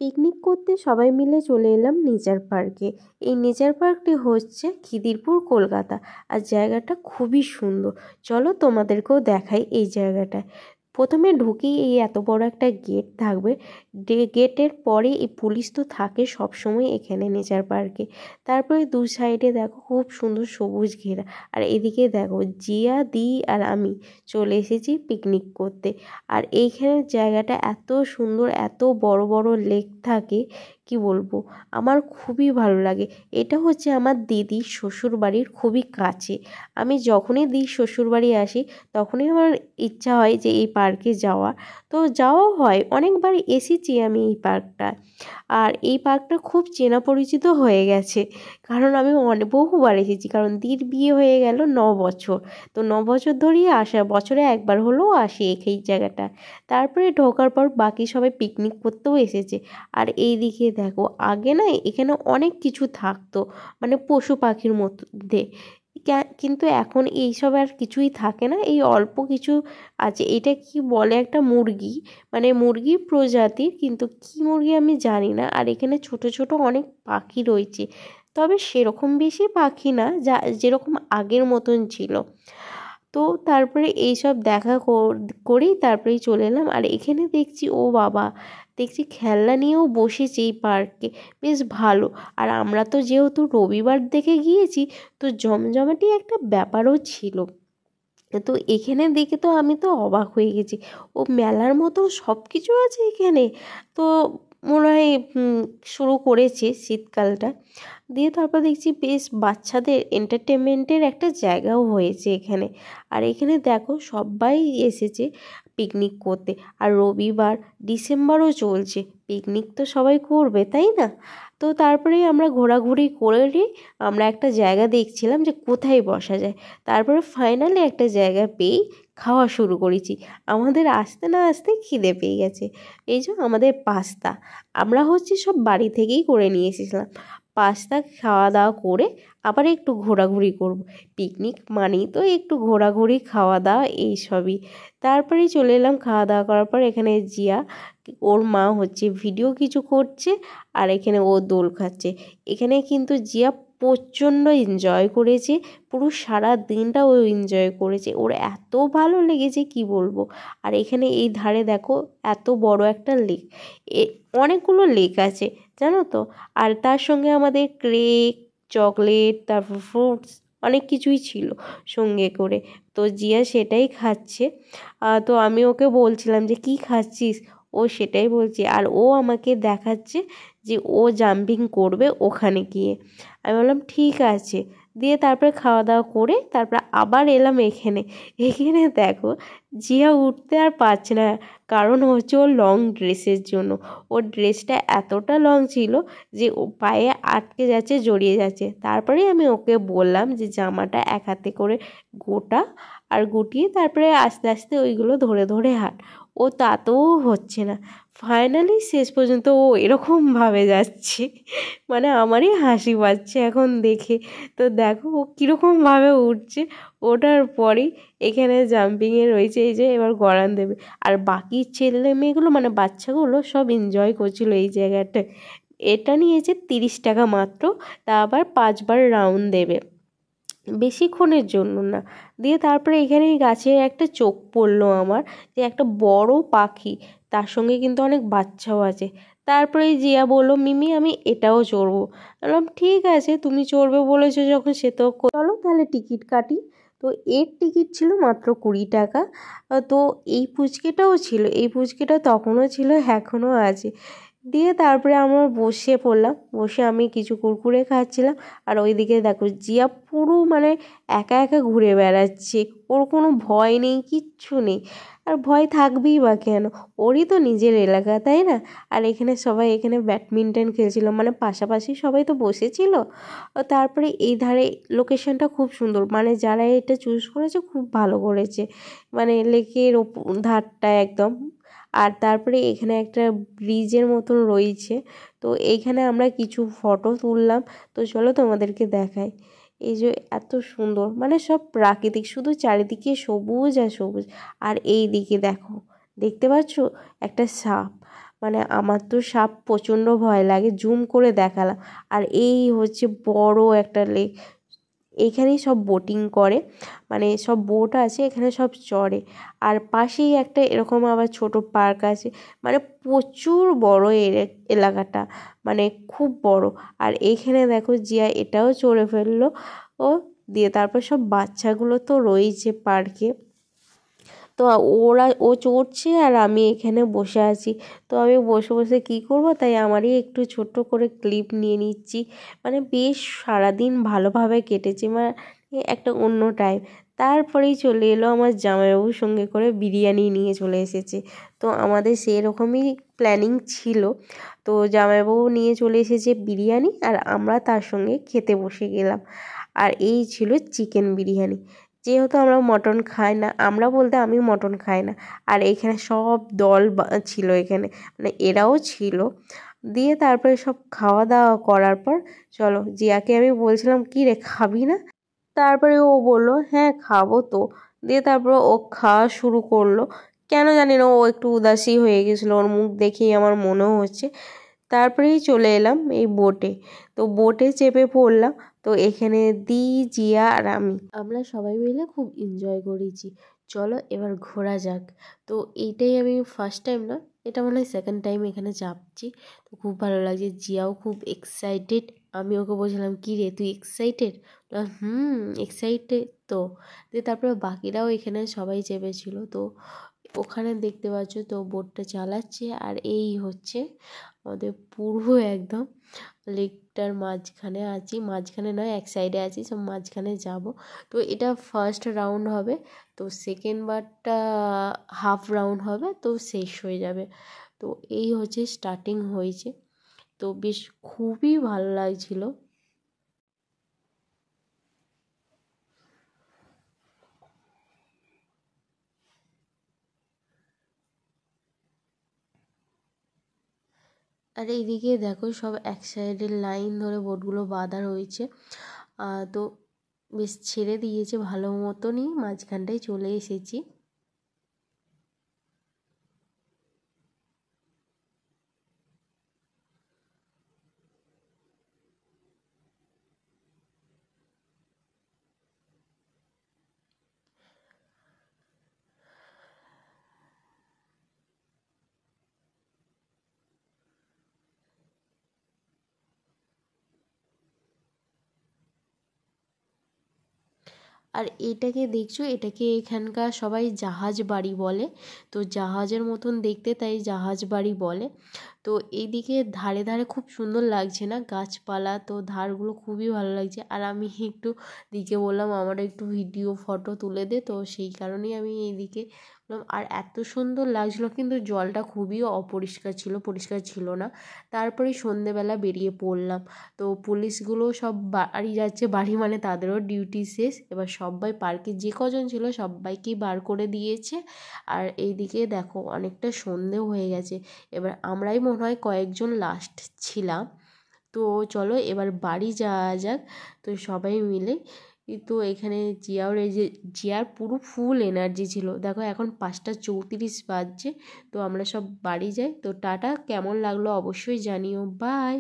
Picnic করতে সবাই মিলে চলে এলাম নেচার পার্কে। এই নেচার পার্কটি হচ্ছে খিদিরপুর, কলকাতা। আর জায়গাটা খুবই সুন্দর। চলো তোমাদেরকেও দেখাই এই জায়গাটা। প্রথমে ঢুকেই এই এত বড় একটা গেট থাকবে। গেটের পরে এই পুলিশ তো থাকে সব সময় এখানে নেচার পার্কে। তারপরে দু সাইডে দেখো খুব সুন্দর সবুজ ঘেরা। আর এদিকে দেখো জিয়া, দি আর আমি চলে এসেছি পিকনিক করতে। আর এইখানের জায়গাটা এত সুন্দর, এত বড় বড় লেক থাকে, কি বলবো, আমার খুবই ভালো লাগে। এটা হচ্ছে আমার দিদির শ্বশুর বাড়ির খুবই কাছে। আমি যখনই দিদির শ্বশুর বাড়ি আসি তখনই আমার ইচ্ছা হয় যে এই পার্কে যাওয়া। তো যাওয়াও হয়, অনেকবার এসেছি আমি এই পার্কটা। আর এই পার্কটা খুব চেনা পরিচিত হয়ে গেছে, কারণ আমি বহুবার এসেছি। কারণ দিদির বিয়ে হয়ে গেল 9 বছর, তো 9 বছর ধরেই আসা, বছরে একবার হলেও আসি এই জায়গাটা। তারপরে ঢোকার পর বাকি সবাই পিকনিক করতেও এসেছে। আর এই দিকে দেখো, আগে না এখানে অনেক কিছু থাকতো, মানে পশু পাখির মধ্যে। কিন্তু এখন এইসব আর কিছুই থাকে না, এই অল্প কিছু আছে। এটা কি বলে, একটা মুরগি, মানে মুরগির প্রজাতির, কিন্তু কি মুরগি আমি জানি না। আর এখানে ছোট ছোট অনেক পাখি রয়েছে, তবে সেরকম বেশি পাখি না, যা যেরকম আগের মতন ছিল। তো তারপরে এইসব দেখা করেই তারপরেই চলে এলাম। আর এখানে দেখছি, ও বাবা, দেখছি খেলনা নিয়েও বসেছে এই পার্কে, বেশ ভালো। আর আমরা তো যেহেতু রবিবার দেখে গিয়েছি, তো জমজমাটি একটা ব্যাপারও ছিল। তো এখানে দেখে তো আমি তো অবাক হয়ে গেছি, ও মেলার মতো সব কিছু আছে এখানে। তো মনে হয় শুরু করেছে শীতকালটা দিয়ে। তারপর দেখছি বেশ বাচ্চাদের এন্টারটেনমেন্টের একটা জায়গাও হয়েছে এখানে। আর এখানে দেখো সবাই এসেছে পিকনিক করতে। আর রবিবার, ডিসেম্বরও চলছে, পিকনিক তো সবাই করবে, তাই না? তো তারপরেই আমরা ঘোরাঘুরি করে আমরা একটা জায়গা দেখছিলাম যে কোথায় বসা যায়। তারপরে ফাইনালি একটা জায়গা পেয়েই খাওয়া শুরু করেছি। আমাদের আসতে না আসতে খিদে পেয়ে গেছে। এই যে আমাদের পাস্তা, আমরা হচ্ছে সব বাড়ি থেকেই করে নিয়ে এসেছিলাম। পাস্তা খাওয়া দাওয়া করে আবার একটু ঘোরাঘুরি করব। পিকনিক মানেই তো একটু ঘোরাঘুরি, খাওয়া দাওয়া, এইসবই। তারপরেই চলে এলাম খাওয়া দাওয়া করার পর। এখানে জিয়া, ওর মা হচ্ছে ভিডিও কিছু করছে, আর এখানে ও দোল খাচ্ছে। এখানে কিন্তু জিয়া প্রচণ্ড এনজয় করেছে, পুরো সারা দিনটা ও এনজয় করেছে, ওর এত ভালো লেগেছে কি বলবো। আর এখানে এই ধারে দেখো এত বড় একটা লেক, অনেকগুলো লেক আছে জানো তো। আর তার সঙ্গে আমাদের কেক, চকলেট, তারপর ফ্রুটস, অনেক কিছুই ছিল সঙ্গে করে। তো জিয়া সেটাই খাচ্ছে। তো আমি ওকে বলছিলাম যে কি খাচ্ছিস, ও সেটাই বলছে। আর ও আমাকে দেখাচ্ছে যে ও জাম্পিং করবে ওখানে গিয়ে। আমি বললাম ঠিক আছে। দিয়ে তারপরে খাওয়া দাওয়া করে তারপরে আবার এলাম এখানে। এখানে দেখো জিয়া উঠতে আর পারছে না, কারণ হচ্ছে ওর লং ড্রেসের জন্য। ওর ড্রেসটা এতটা লং ছিল যে ও পায়ে আটকে যাচ্ছে, জড়িয়ে যাচ্ছে। তারপরে আমি ওকে বললাম যে জামাটা এক হাতে করে গোটা, আর গুটিয়ে তারপরে আস্তে আস্তে ওইগুলো ধরে ধরে হাঁট। ও তাতেও হচ্ছে না। ফাইনালি শেষ পর্যন্ত ও এরকমভাবে যাচ্ছে, মানে আমারই হাসি পাচ্ছে এখন দেখে। তো দেখো ও কীরকমভাবে উঠছে। ওঠার পরেই এখানে জাম্পিংয়ে রয়েছে, এই যে এবার গড়ান দেবে। আর বাকি ছেলে মেয়েগুলো, মানে বাচ্চাগুলো সব এনজয় করছিল এই জায়গাটায়। এটা নিয়েছে 30 টাকা মাত্র, তা আবার 5বার রাউন্ড দেবে, বেশিক্ষণের জন্য না। দিয়ে তারপরে এখানে গাছে একটা চোখ পড়লো আমার, যে একটা বড় পাখি, তার সঙ্গে কিন্তু অনেক বাচ্চাও আছে। তারপরে জিয়া বললো, মিমি আমি এটাও চড়বো। বললাম ঠিক আছে, তুমি চড়বে বলেছো যখন, সে তো চলো তাহলে টিকিট কাটি। তো এর টিকিট ছিল মাত্র 20 টাকা। তো এই পুচকেটাও ছিল, এই পুচকেটা তখনও ছিল, এখনও আছে। দিয়ে তারপরে আমরা বসে পড়লাম, বসে আমি কিছু কুরকুরে খাচ্ছিলাম। আর ওইদিকে দেখো জিয়া পুরো মানে একা একা ঘুরে বেড়াচ্ছে, ওর কোনো ভয় নেই, কিচ্ছু নেই। আর ভয় থাকবেই বা কেন, ওরই তো নিজের এলাকা, তাই না? আর এখানে সবাই এখানে ব্যাডমিন্টন খেলছিল, মানে পাশাপাশি সবাই তো বসেছিল। তারপরে এই ধারে লোকেশনটা খুব সুন্দর, মানে যারা এটা চুজ করেছে খুব ভালো করেছে, মানে লেকের ধারটা একদম। আর তারপরে এখানে একটা ব্রিজের মতন রয়েছে, তো এইখানে আমরা কিছু ফটো তুললাম। তো চলো তোমাদেরকে দেখাই। এই যে এত সুন্দর, মানে সব প্রাকৃতিক, শুধু চারিদিকে সবুজ আর সবুজ। আর এই দিকে দেখো, দেখতে পাচ্ছ একটা সাপ, মানে আমার তো সাপ প্রচণ্ড ভয় লাগে, জুম করে দেখালাম। আর এই হচ্ছে বড় একটা লেক, এইখানেই সব বোটিং করে, মানে সব বোট আছে এখানে, সব চড়ে। আর পাশেই একটা এরকম আবার ছোট পার্ক আছে, মানে প্রচুর বড় এলাকাটা, মানে খুব বড়। আর এইখানে দেখো জিয়া এটাও চড়ে ফেললো ও, দিয়ে তারপর সব বাচ্চাগুলো তো রয়েছে পার্কে। তো ও চড়ছে আর আমি এখানে বসে আছি। তো আমি বসে বসে কী করব, তাই আমারই একটু ছোট্ট করে ক্লিপ নিয়ে নিচ্ছি। মানে বেশ সারাদিন ভালোভাবে কেটেছে, মানে একটা অন্য টাইম। তারপরেই চলে এলো আমার জামাইবাবুর সঙ্গে করে বিরিয়ানি নিয়ে চলে এসেছে। তো আমাদের সেরকমই প্ল্যানিং ছিল। তো জামাইবাবু নিয়ে চলে এসেছে বিরিয়ানি, আর আমরা তার সঙ্গে খেতে বসে গেলাম। আর এই ছিল চিকেন বিরিয়ানি। যেহেতু আমরা মটন খাই না, আমরা বলতে আমি মটন খাই না, আর এখানে সব দল ছিল এখানে, মানে এরাও ছিল। দিয়ে তারপরে সব খাওয়া দাওয়া করার পর চলো, জিয়াকে আমি বলছিলাম কি রে খাবি না, তারপরে ও বললো হ্যাঁ খাবো তো। দিয়ে তারপর ও খাওয়া শুরু করলো। কেন জানি না ও একটু উদাসী হয়ে গেছিলো, ওর মুখ দেখেই আমার মনেও হচ্ছে। তারপরেই চলে এলাম এই বোটে। তো বোটে চেপে পড়লাম। তো এখানে দি, জিয়া আর আমরা সবাই মিলে খুব এনজয় করেছি। চলো এবার ঘোরা যাক। তো এইটাই আমি ফার্স্ট টাইম না, এটা মনে হয় সেকেন্ড টাইম এখানে চাপছি। তো খুব ভালো লাগছে, জিয়াও খুব এক্সাইটেড। আমি ওকে বলছিলাম কী রে তুই এক্সাইটেড? এক্সাইটেড তো। দিয়ে তারপরে বাকিরাও এখানে সবাই চেপেছিল। তো ওখানে দেখতে পাচ্ছ তো বোটটা চালাচ্ছে, আর এই হচ্ছে আমাদের পুরো একদম লেকটার মাঝখানে আছি, মাঝখানে নয় এক সাইডে আছি, সব মাঝখানে যাব। তো এটা ফার্স্ট রাউন্ড হবে, তো সেকেন্ড বারটা হাফ রাউন্ড হবে, তো শেষ হয়ে যাবে। তো এই হচ্ছে স্টার্টিং হয়েছে। তো বেশ খুবই ভালো লাগছিল। আর এইদিকে দেখো সব এক সাইডের লাইন ধরে বোটগুলো বাঁধা রয়েছে। তো বেশ ছেড়ে দিয়েছে ভালো মতনই, মাঝখানটায় চলে এসেছি। আর এটাকে দেখছো, এটাকে এখানকার সবাই জাহাজ বাড়ি বলে। তো জাহাজের মতন দেখতে, তাই জাহাজ বাড়ি বলে। তো এইদিকে ধারে ধারে খুব সুন্দর লাগছে না গাছপালা, তো ধারগুলো খুবই ভালো লাগছে। আর আমি একটু দিকে বললাম আমার একটু ভিডিও ফটো তুলে দে, তো সেই কারণেই আমি এইদিকে বললাম। আর এত সুন্দর লাগছিলো, কিন্তু জলটা খুবই অপরিষ্কার ছিল, পরিষ্কার ছিল না। তারপরে সন্ধেবেলা বেরিয়ে পড়লাম। তো পুলিশগুলো সব বাড়ি যাচ্ছে, বাড়ি মানে তাদেরও ডিউটি শেষ। এবার সবাই পার্কে যে কজন ছিল সবাইকেই বার করে দিয়েছে। আর এইদিকে দেখো অনেকটা সন্ধেও হয়ে গেছে, এবার আমরাই মনে হয় কয়েকজন লাস্ট ছিলাম। তো চলো এবার বাড়ি যাওয়া যাক। তো সবাই মিলে, তো এখানে জিয়ার এই যে জিয়ার পুরো ফুল এনার্জি ছিল। দেখো এখন 5:34 বাজছে। তো আমরা সব বাড়ি যাই। তো টাটা, কেমন লাগলো অবশ্যই জানিও, বাই।